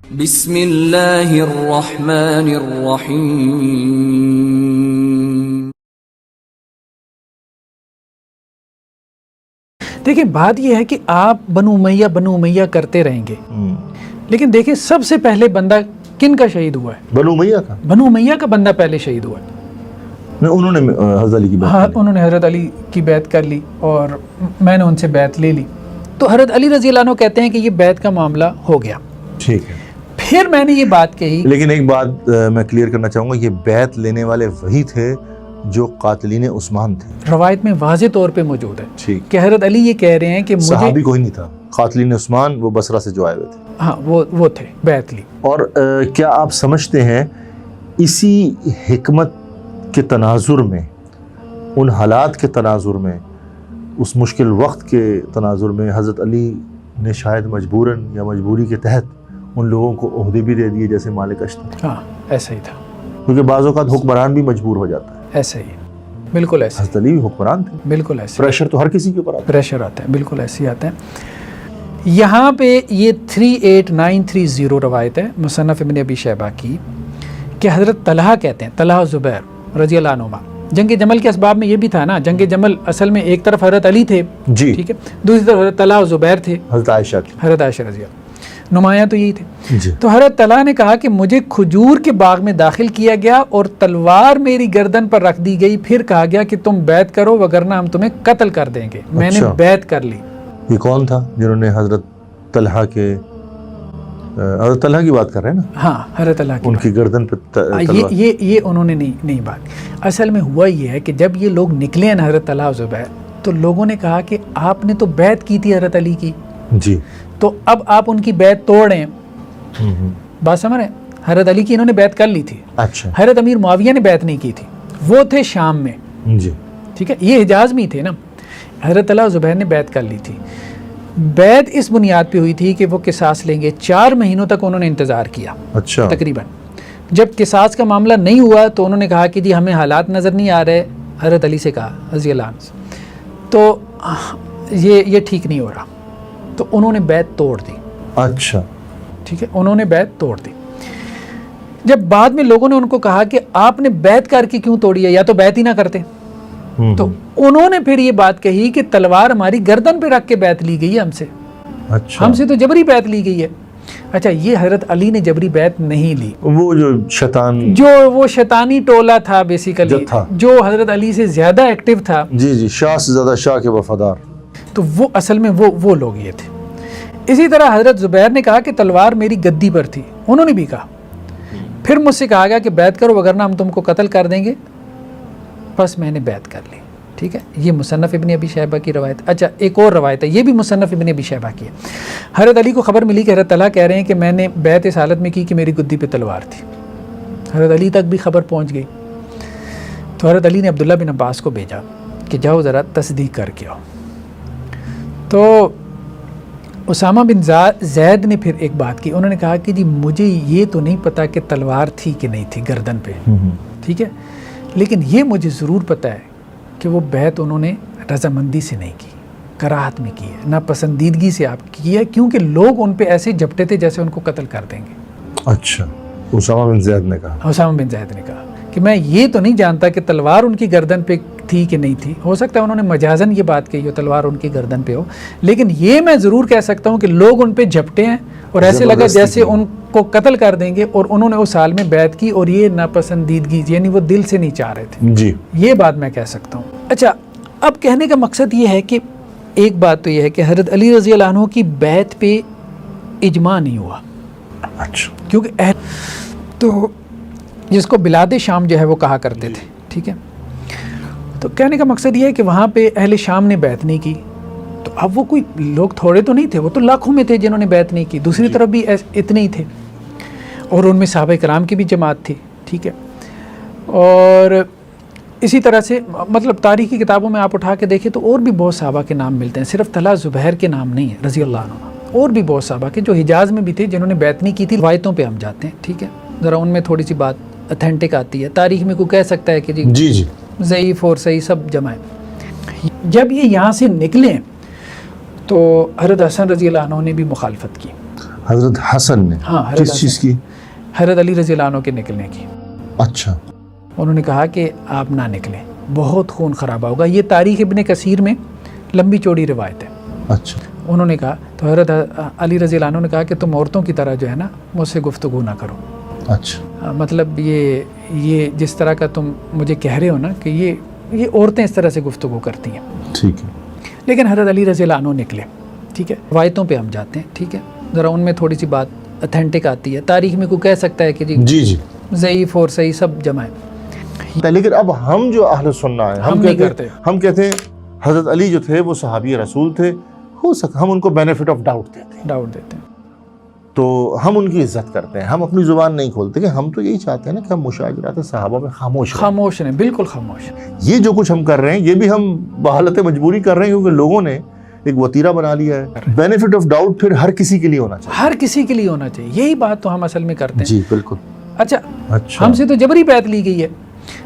بسم اللہ الرحمن الرحیم. دیکھیں بات یہ ہے کہ آپ بنو امیہ کرتے رہیں گے، لیکن دیکھیں سب سے پہلے بندہ کن کا شہید ہوا ہے؟ بنو امیہ کا بندہ پہلے شہید ہوا ہے. انہوں نے حضرت علی کی بیعت ہاں، انہوں نے حضرت علی کی بیعت کر لی اور میں نے ان سے بیعت لے لی. تو حضرت علی رضی اللہ عنہ کہتے ہیں کہ یہ بیعت کا معاملہ ہو گیا. ٹھیک ہے، پھر میں نے یہ بات کہی، لیکن ایک بات میں کلیئر کرنا چاہوں گا، یہ بیعت لینے والے وہی تھے جو قاتلین عثمان تھے. روایت میں واضح طور پہ موجود ہے ٹھیک، کہ حضرت علی یہ کہہ رہے ہیں کہ مجھے صحابی کوئی نہیں تھا. قاتلین عثمان وہ بصرہ سے جو آئے ہوئے تھے. ہاں وہ تھے، بیعت لی. اور کیا آپ سمجھتے ہیں اسی حکمت کے تناظر میں، ان حالات کے تناظر میں، اس مشکل وقت کے تناظر میں حضرت علی نے شاید مجبوراً یا مجبوری کے تحت ان لوگوں کو عہدے بھی دے دیے جیسے مالک اشتر؟ ہاں ایسا ہی تھا، کیونکہ بعض اوقات حکمران بھی مجبور ہو جاتا ہے. ایسا ہی، بالکل ایسا ہی، حضرت علی بھی حکمران تھے. بالکل ایسا ہی. پریشر تو ہر کسی کے اوپر آتا ہے. پریشر آتا ہے، بالکل ایسے ہی آتا ہے. یہاں پہ یہ 38930 روایت ہے مصنف ابن ابی شیبہ کی کہ حضرت طلحہ کہتے ہیں، طلحہ زبیر رضی اللہ عنہما، جنگ جمل کے اسباب میں یہ بھی تھا نا، جنگ جمل اصل میں ایک طرف حضرت علی تھے، جی، ٹھیک ہے، دوسری طرف حضرت طلحہ زبیر تھے، حضرت عائشہ کی. حضرت عائشہ رضی اللہ، نمایاں تو یہی تھے. جی، تو حضرت طلحہ نے کہا کہ مجھے کھجور کے باغ میں داخل کیا گیا اور تلوار میری گردن پر رکھ دی گئی، پھر کہا گیا کہ تم بیعت کرو وگرنہ ہم تمہیں قتل کر دیں گے. میں نے بیعت کر لی. یہ کون تھا جنہوں نے حضرت طلحہ کے، حضرت طلحہ کی بات کر رہے ہیں نا؟ ہاں، حضرت طلحہ کی ان کی گردن پہ تلوار. یہ انہوں نے نہیں بات. اصل میں ہوا یہ ہے کہ جب یہ لوگ نکلے ہیں حضرت طلحہ زبیر، تو لوگوں نے کہا کہ آپ نے تو بیعت کی تھی حضرت علی کی، جی، تو اب آپ ان کی بیعت توڑ رہے ہیں. بات سمجھ رہے ہیں؟ حضرت علی کی انہوں نے بیعت کر لی تھی. اچھا، حضرت امیر معاویہ نے بیعت نہیں کی تھی، وہ تھے شام میں، جی، ٹھیک ہے، یہ حجاز میں ہی تھے نا. حضرت طلحہ زبیر نے بیعت کر لی تھی. بیعت اس بنیاد پہ ہوئی تھی کہ وہ قصاص لیں گے. 4 مہینوں تک انہوں نے انتظار کیا اچھا، تقریباً. جب قصاص کا معاملہ نہیں ہوا تو انہوں نے کہا کہ جی ہمیں حالات نظر نہیں آ رہے. حضرت علی سے کہا رضی اللہ عنہ، تو یہ ٹھیک نہیں ہو رہا، تو انہوں نے بیعت توڑ دی. اچھا، ٹھیک ہے، انہوں نے بیعت توڑ دی. جب بعد میں لوگوں نے ان کو کہا کہ آپ نے بیعت کر کے کیوں توڑی ہے، یا تو بیعت ہی نہ کرتے، تو انہوں نے پھر یہ بات کہی کہ تلوار ہماری گردن پہ رکھ کے بیعت لی گئی ہے ہم سے، اچھا، ہم سے تو جبری بیعت لی گئی ہے. اچھا، یہ حضرت علی نے جبری بیعت نہیں لی. وہ جو شیطان، جو وہ شیطانی ٹولہ تھا بیسیکلی، جو حضرت علی سے زیادہ ایکٹیو تھا، جی، شاہ سے زیادہ شاہ کے وفادار، تو وہ اصل میں وہ لوگ یہ تھے. اسی طرح حضرت زبیر نے کہا کہ تلوار میری گدی پر تھی، انہوں نے بھی کہا. پھر مجھ سے کہا گیا کہ بیعت کرو وگرنہ ہم تم کو قتل کر دیں گے، بس میں نے بیعت کر لی. ٹھیک ہے، یہ مصنف ابن ابی شیبہ کی روایت. اچھا، ایک اور روایت ہے، یہ بھی مصنف ابن ابی شیبہ کی ہے. حضرت علی کو خبر ملی کہ حضرت طلحہ کہہ رہے ہیں کہ میں نے بیعت اس حالت میں کی کہ میری گدی پہ تلوار تھی. حضرت علی تک بھی خبر پہنچ گئی. تو حضرت علی نے عبداللہ بن عباس کو بھیجا کہ جاؤ ذرا تصدیق کر کے آؤ. تو اسامہ بن زید نے پھر ایک بات کی. انہوں نے کہا کہ جی مجھے یہ تو نہیں پتا کہ تلوار تھی کہ نہیں تھی گردن پہ، ٹھیک ہے، لیکن یہ مجھے ضرور پتا ہے کہ وہ بیعت انہوں نے رضامندی سے نہیں کی، کراہت میں کی ہے، ناپسندیدگی سے آپ کی ہے، کیونکہ لوگ ان پہ ایسے جھپٹے تھے جیسے ان کو قتل کر دیں گے. اچھا، اسامہ بن زید نے کہا، اسامہ بن زید نے کہا کہ میں یہ تو نہیں جانتا کہ تلوار ان کی گردن پہ تھی کہ نہیں تھی. ہو سکتا ہے انہوں نے مجازن یہ بات کہی ہو تلوار ان کی گردن پہ ہو، لیکن یہ میں ضرور کہہ سکتا ہوں کہ لوگ ان پہ جھپٹے ہیں اور ایسے لگا جیسے ان کو قتل کر دیں گے، اور انہوں نے اس حال میں بیعت کی، اور یہ ناپسندیدگی یعنی وہ دل سے نہیں چاہ رہے تھے. جی، یہ بات میں کہہ سکتا ہوں. اچھا، اب کہنے کا مقصد یہ ہے کہ ایک بات تو یہ ہے کہ حضرت علی رضی اللہ عنہ کی بیعت پہ اجماع نہیں ہوا. اچھا، کیونکہ تو جس کو بلاد شام جو ہے وہ کہا کرتے تھے، ٹھیک ہے، تو کہنے کا مقصد یہ ہے کہ وہاں پہ اہل شام نے بیعت نہیں کی. تو اب وہ کوئی لوگ تھوڑے تو نہیں تھے، وہ تو لاکھوں میں تھے جنہوں نے بیعت نہیں کی. دوسری طرف بھی اتنے ہی تھے، اور ان میں صحابہ کرام کی بھی جماعت تھی، ٹھیک ہے. اور اسی طرح سے مطلب تاریخی کتابوں میں آپ اٹھا کے دیکھیں تو اور بھی بہت صحابہ کے نام ملتے ہیں، صرف طلحہ زبیر کے نام نہیں ہے رضی اللہ عنہ. اور بھی بہت صحابہ کے جو حجاز میں بھی تھے جنہوں نے بیعت نہیں کی تھی. روایتوں پہ ہم جاتے ہیں، ٹھیک ہے، ذرا ان میں تھوڑی سی بات اتھینٹک آتی ہے. تاریخ میں کوئی کہہ سکتا ہے کہ جی ضعیف اور صحیح سب جمع ہے. جب یہ یہاں سے نکلے تو حضرت حسن رضی اللہ عنہ نے بھی مخالفت کی. حضرت حسن نے ہاں حضرت کس چیز کی؟ حضرت علی رضی اللہ عنہ کے نکلنے کی. اچھا انہوں نے کہا کہ آپ نہ نکلیں، بہت خون خرابہ ہوگا. یہ تاریخ ابن کثیر میں لمبی چوڑی روایت ہے. اچھا انہوں نے کہا تو حضرت علی رضی اللہ عنہ نے کہا کہ تم عورتوں کی طرح جو ہے نا مجھ سے گفتگو نہ کرو. اچھا مطلب یہ جس طرح کا تم مجھے کہہ رہے ہو نا کہ یہ عورتیں اس طرح سے گفتگو کرتی ہیں. ٹھیک ہے. لیکن حضرت علی رضی اللہ عنہ نکلے. ٹھیک ہے، روایتوں پہ ہم جاتے ہیں. ٹھیک ہے، ذرا ان میں تھوڑی سی بات اتھینٹک آتی ہے. تاریخ میں کوئی کہہ سکتا ہے کہ جی ضعیف اور صحیح سب جمع ہے. لیکن اب ہم جو اہل سنہ ہیں ہم نہیں کرتے. ہم کہتے ہیں حضرت علی جو تھے وہ صحابی رسول تھے. ہو سکتا ہم ان کو بینیفٹ آف ڈاؤٹ دیتے ہیں تو ہم ان کی عزت کرتے ہیں. ہم اپنی زبان نہیں کھولتے کہ ہم تو یہی چاہتے ہیں نا کہ ہم مشاجرات صحابہ میں خاموش رہیں. بالکل خاموش. یہ جو کچھ ہم کر رہے ہیں یہ بھی ہم بحالت مجبوری کر رہے ہیں کیونکہ لوگوں نے ایک وتیرہ بنا لیا ہے. بینیفٹ آف ڈاؤٹ پھر ہر کسی کے لیے ہونا چاہیے. ہر کسی کے لیے ہونا چاہیے. یہی بات تو ہم اصل میں کرتے ہیں. جی بالکل. اچھا ہم سے تو جبری بیعت لی گئی ہے.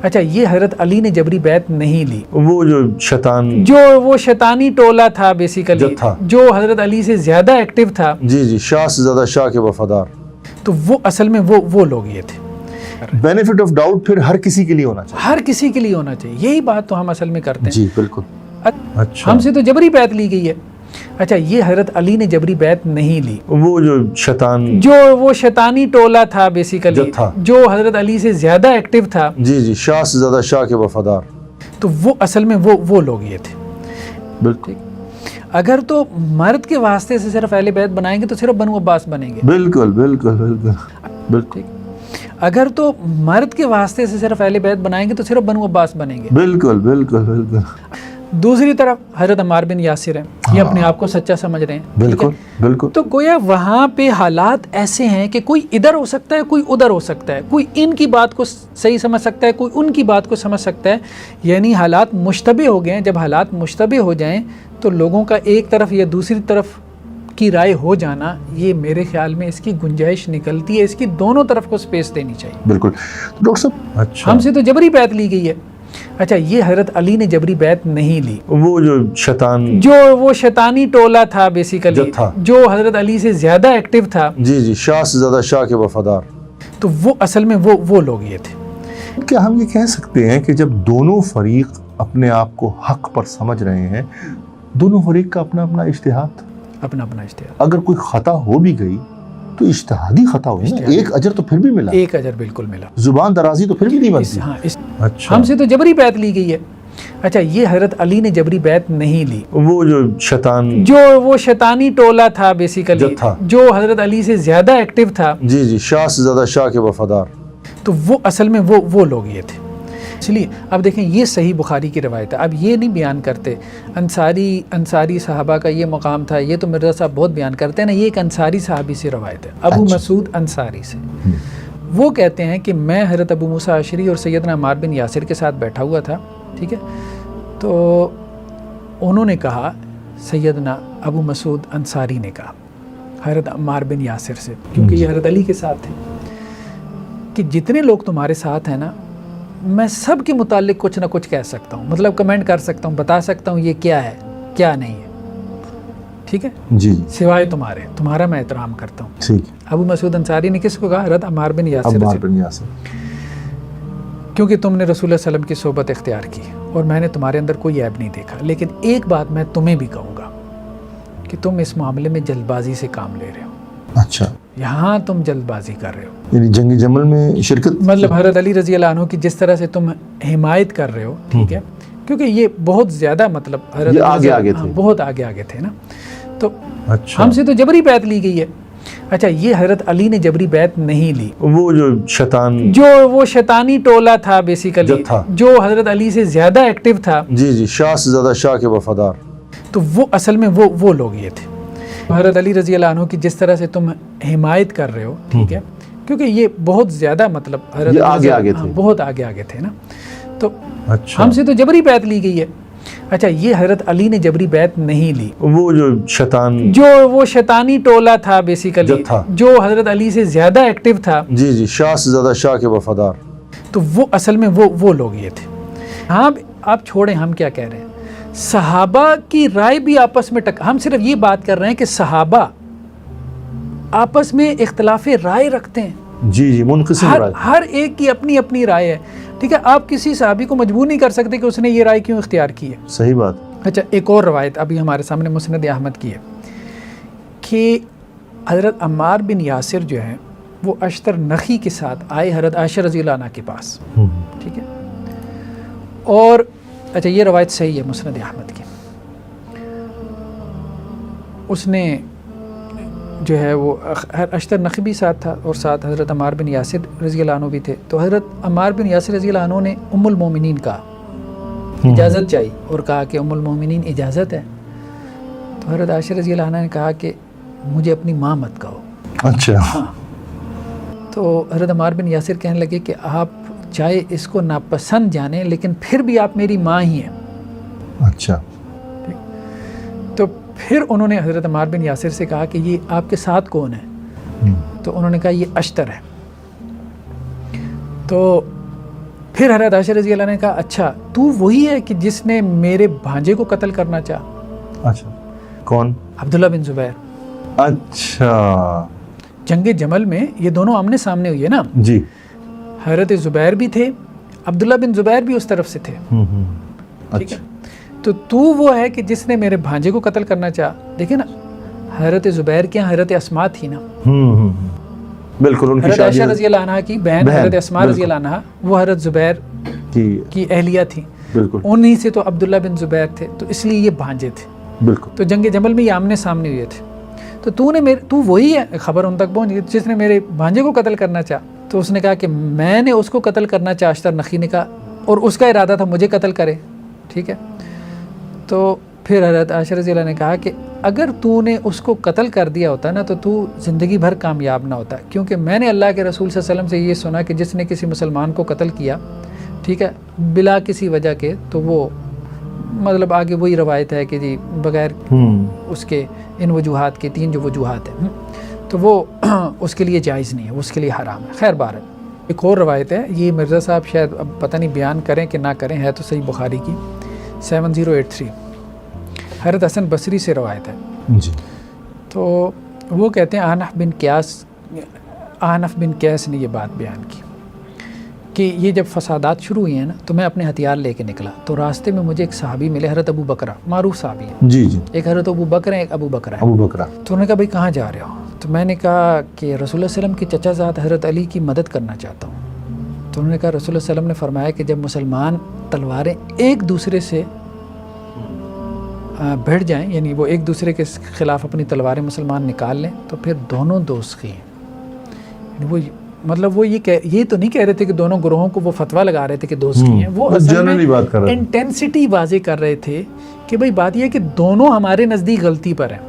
اچھا یہ حضرت علی نے جبری بیعت نہیں لی. وہ جو شیطان وہ شیطانی ٹولہ تھا بیسیکلی جو حضرت علی سے زیادہ ایکٹیو تھا. جی شاہ سے زیادہ شاہ کے وفادار. تو وہ اصل میں وہ لوگ یہ تھے. بینیفٹ آف ڈاؤٹ پھر ہر کسی کے لیے ہونا چاہیے. ہر کسی کے لیے ہونا چاہیے. یہی بات تو ہم اصل میں کرتے ہیں. جی بالکل. اچھا ہم سے تو جبری بیعت لی گئی ہے. اچھا یہ حضرت علی نے جبری بیعت نہیں لی. وہ جو شیطان وہ شیطانی ٹولہ تھا بیسیکلی جو حضرت علی سے زیادہ ایکٹیو تھا. جی شاہ سے زیادہ شاہ کے وفادار. تو وہ اصل میں وہ لوگ یہ تھے. بالکل. اگر تو مرد کے واسطے سے صرف اہل بیت بنائیں گے تو صرف بنو عباس بنیں گے. بالکل. اگر تو مرد کے واسطے سے صرف اہل بیت بنائیں گے تو صرف بنو عباس بنیں گے. بالکل. دوسری طرف حضرت عمار بن یاسر ہیں، یہ اپنے آپ کو سچا سمجھ رہے ہیں. بالکل. تو گویا وہاں پہ حالات ایسے ہیں کہ کوئی ادھر ہو سکتا ہے، کوئی ادھر ہو سکتا ہے، کوئی ان کی بات کو صحیح سمجھ سکتا ہے، کوئی ان کی بات کو سمجھ سکتا ہے. یعنی حالات مشتبہ ہو گئے ہیں. جب حالات مشتبہ ہو جائیں تو لوگوں کا ایک طرف یا دوسری طرف کی رائے ہو جانا، یہ میرے خیال میں اس کی گنجائش نکلتی ہے. اس کی دونوں طرف کو سپیس دینی چاہیے. بالکل. ڈاکٹر صاحب اچھا ہم سے تو جبری بیعت لی گئی ہے. اچھا یہ حضرت علی نے جبری بیعت نہیں لی. وہ جو شیطان وہ شیطانی ٹولہ تھا بیسیکلی جو حضرت علی سے زیادہ ایکٹیو تھا. جی شاہ سے زیادہ شاہ کے وفادار. تو وہ اصل میں وہ لوگ یہ تھے. کیا ہم یہ کہہ سکتے ہیں کہ جب دونوں فریق اپنے آپ کو حق پر سمجھ رہے ہیں، دونوں فریق کا اپنا اپنا اجتہاد، اگر کوئی خطا ہو بھی گئی تو اجتہادی خطا ہوئی نا، ایک اجر تو پھر بھی ملا. ایک اجر بالکل ملا. زبان درازی تو پھر بھی نہیں بنتی. اچھا ہم سے تو جبری بیعت لی گئی ہے. اچھا یہ حضرت علی نے جبری بیعت نہیں لی. وہ جو شیطان وہ شیطانی ٹولہ تھا بیسیکلی جو حضرت علی سے زیادہ ایکٹیو تھا. جی شاہ سے زیادہ شاہ کے وفادار. تو وہ اصل میں وہ لوگ یہ تھے. اس لیے اب دیکھیں یہ صحیح بخاری کی روایت ہے. اب یہ نہیں بیان کرتے انصاری صحابہ کا یہ مقام تھا، یہ تو مرزا صاحب بہت بیان کرتے ہیں نا. یہ ایک انصاری صحابی سے روایت ہے، ابو مسعود انصاری سے. وہ کہتے ہیں کہ میں حضرت ابو موسیٰ اشعری اور سیدنا عمار بن یاسر کے ساتھ بیٹھا ہوا تھا. ٹھیک ہے، تو انہوں نے کہا، سیدنا ابو مسعود انصاری نے کہا حضرت عمار بن یاسر سے، کیونکہ یہ حضرت علی کے ساتھ تھے، کہ جتنے لوگ تمہارے ساتھ ہیں نا، میں سب کے متعلق کچھ نہ کچھ کہہ سکتا ہوں، مطلب کمنٹ کر سکتا ہوں، بتا سکتا ہوں یہ کیا ہے کیا نہیں ہے. ٹھیک ہے جی، سوائے تمہارا میں احترام کرتا ہوں. ٹھیک. ابو مسعود انصاری نے کس کو کہا؟ حضرت عمار بن یاسر. کیونکہ تم نے رسول اللہ صلی اللہ علیہ وسلم کی صحبت اختیار کی اور میں نے تمہارے اندر کوئی عیب نہیں دیکھا. لیکن ایک بات میں تمہیں بھی کہوں گا کہ تم اس معاملے میں جلد بازی سے کام لے رہے ہو. اچھا، یہاں تم جلد بازی کر رہے ہو، یعنی جنگ جمل میں شرکت، مطلب حضرت علی رضی اللہ عنہ کی جس طرح سے تم حمایت کر رہے ہو. ٹھیک ہے، کیونکہ یہ بہت زیادہ مطلب حضرت آگے تھے، بہت آگے تھے نا. تو ہم سے تو جبری بیعت لی گئی ہے. اچھا یہ حضرت علی نے جبری بیعت نہیں لی. وہ جو شیطان وہ شیطانی ٹولہ تھا بیسیکلی جو حضرت علی سے زیادہ ایکٹیو تھا. جی شاہ سے زیادہ شاہ کے وفادار. تو وہ اصل میں وہ لوگ یہ تھے. حضرت علی رضی اللہ عنہ کی جس طرح سے تم حمایت کر رہے ہو. ٹھیک ہے، کیونکہ یہ بہت زیادہ مطلب حضرت آگے تھے، بہت آگے تھے نا. تو ہم سے تو جبری بیعت لی گئی ہے. اچھا یہ حضرت علی نے جبری بیعت نہیں لی. وہ جو شیطان وہ شیطانی ٹولہ تھا بیسیکلی جو حضرت علی سے زیادہ ایکٹیو تھا. جی شاہ سے زیادہ شاہ کے وفادار. تو وہ اصل میں وہ لوگ یہ تھے. ہاں آپ چھوڑیں، ہم کیا کہہ رہے ہیں، صحابہ کی رائے بھی آپس میں ہم صرف یہ بات کر رہے ہیں کہ صحابہ آپس میں اختلاف رائے رکھتے ہیں. جی جی منقسم رائے. ہر ایک کی اپنی اپنی رائے ہے. ٹھیک ہے, آپ کسی صحابی کو مجبور نہیں کر سکتے کہ اس نے یہ رائے کیوں اختیار کی ہے. صحیح بات. اچھا, ایک اور روایت ابھی ہمارے سامنے مسند احمد کی ہے کہ حضرت عمار بن یاسر جو ہیں وہ اشتر نخی کے ساتھ آئے حضرت عائشہ رضی اللہ عنہ کے پاس. ٹھیک ہے, اور اچھا یہ روایت صحیح ہے مسند احمد کی. اس نے جو ہے وہ اشتر نخی بھی ساتھ تھا اور ساتھ حضرت عمار بن یاسر رضی اللہ عنہ بھی تھے. تو حضرت عمار بن یاسر رضی اللہ عنہ نے ام المومنین کہا, اجازت چاہی, اور کہا کہ ام المومنین اجازت ہے. تو حضرت عائشہ رضی اللہ عنہ نے کہا کہ مجھے اپنی ماں مت کہو. اچھا. تو حضرت عمار بن یاسر کہنے لگے کہ آپ چاہے اس کو ناپسند جانیں لیکن پھر بھی آپ میری ماں ہی ہیں. اچھا. تو پھر انہوں نے حضرت عمار بن یاسر سے کہا کہ یہ آپ کے ساتھ کون ہے؟ تو انہوں نے کہا یہ اشتر ہے. تو پھر حضرت عائشہ رضی اللہ عنہ نے کہا اچھا تو وہی ہے کہ جس نے میرے بھانجے کو قتل کرنا چاہا؟ اچھا, کون؟ عبداللہ بن زبیر. اچھا. جنگ جمل میں یہ دونوں آمنے سامنے ہوئی ہے نا. جی. حضرت زبیر بھی تھے, عبداللہ بن زبیر بھی اس طرف سے تھے. ٹھیک ہے, تو وہ ہے کہ جس نے میرے بھانجے کو قتل کرنا چاہا. دیکھیں نا, حضرت زبیر کے حضرت اسماء تھی نا. بالکل. ان کی حضرت عائشہ رضی اللہ عنہ کی بہن حضرت اسماء رضی اللہ عنہ وہ حضرت زبیر کی اہلیہ تھی. بالکل. انہی سے تو عبداللہ بن زبیر تھے, تو اس لیے یہ بھانجے تھے. بالکل. تو جنگ جمل میں یہ آمنے سامنے ہوئے تھے. تو تو وہی ہے, خبر ان تک پہنچ گئی, جس نے میرے بھانجے کو قتل کرنا چاہا. تو اس نے کہا کہ میں نے اس کو قتل کرنا چاہا, اشتر نخی نے کہا, اور اس کا ارادہ تھا مجھے قتل کرے. ٹھیک ہے, تو پھر حضرت عائشہ رضی اللہ نے کہا کہ اگر تو نے اس کو قتل کر دیا ہوتا نا تو زندگی بھر کامیاب نہ ہوتا, کیونکہ میں نے اللہ کے رسول صلی اللہ علیہ وسلم سے یہ سنا کہ جس نے کسی مسلمان کو قتل کیا, ٹھیک ہے, بلا کسی وجہ کے, تو وہ مطلب آگے وہی روایت ہے کہ جی بغیر اس کے ان وجوہات کے 3 جو وجوہات ہیں, تو وہ اس کے لیے جائز نہیں ہے, اس کے لیے حرام ہے. خیر بہرحال ایک اور روایت ہے, یہ مرزا صاحب شاید اب پتہ نہیں بیان کریں کہ نہ کریں, ہے تو صحیح بخاری کی 7083, حضرت حسن بصری سے روایت ہے. جی. تو وہ کہتے ہیں احنف بن قیس نے یہ بات بیان کی کہ یہ جب فسادات شروع ہوئی ہیں نا تو میں اپنے ہتھیار لے کے نکلا, تو راستے میں مجھے ایک صحابی ملے, حضرت ابو بکرہ, معروف صحابی ہیں. جی جی. ایک حضرت ابو بکر ہیں, ایک ابو بکرہ. ابو بکرہ. تو انہوں نے کہا بھائی کہاں جا رہے ہو؟ تو میں نے کہا کہ رسول اللہ صلی اللہ علیہ وسلم کے چچا زاد حضرت علی کی مدد کرنا چاہتا ہوں. تو انہوں نے کہا رسول اللہ صلی اللہ علیہ وسلم نے فرمایا کہ جب مسلمان تلواریں ایک دوسرے سے بھڑ جائیں, یعنی وہ ایک دوسرے کے خلاف اپنی تلواریں مسلمان نکال لیں, تو پھر دونوں دوست ہیں. یعنی وہ مطلب وہ یہ تو نہیں کہہ رہے تھے کہ دونوں گروہوں کو وہ فتویٰ لگا رہے تھے کہ دوست ہیں, وہ اصل میں انٹینسٹی واضح کر رہے تھے کہ بھائی بات یہ ہے کہ دونوں ہمارے نزدیک غلطی پر ہیں.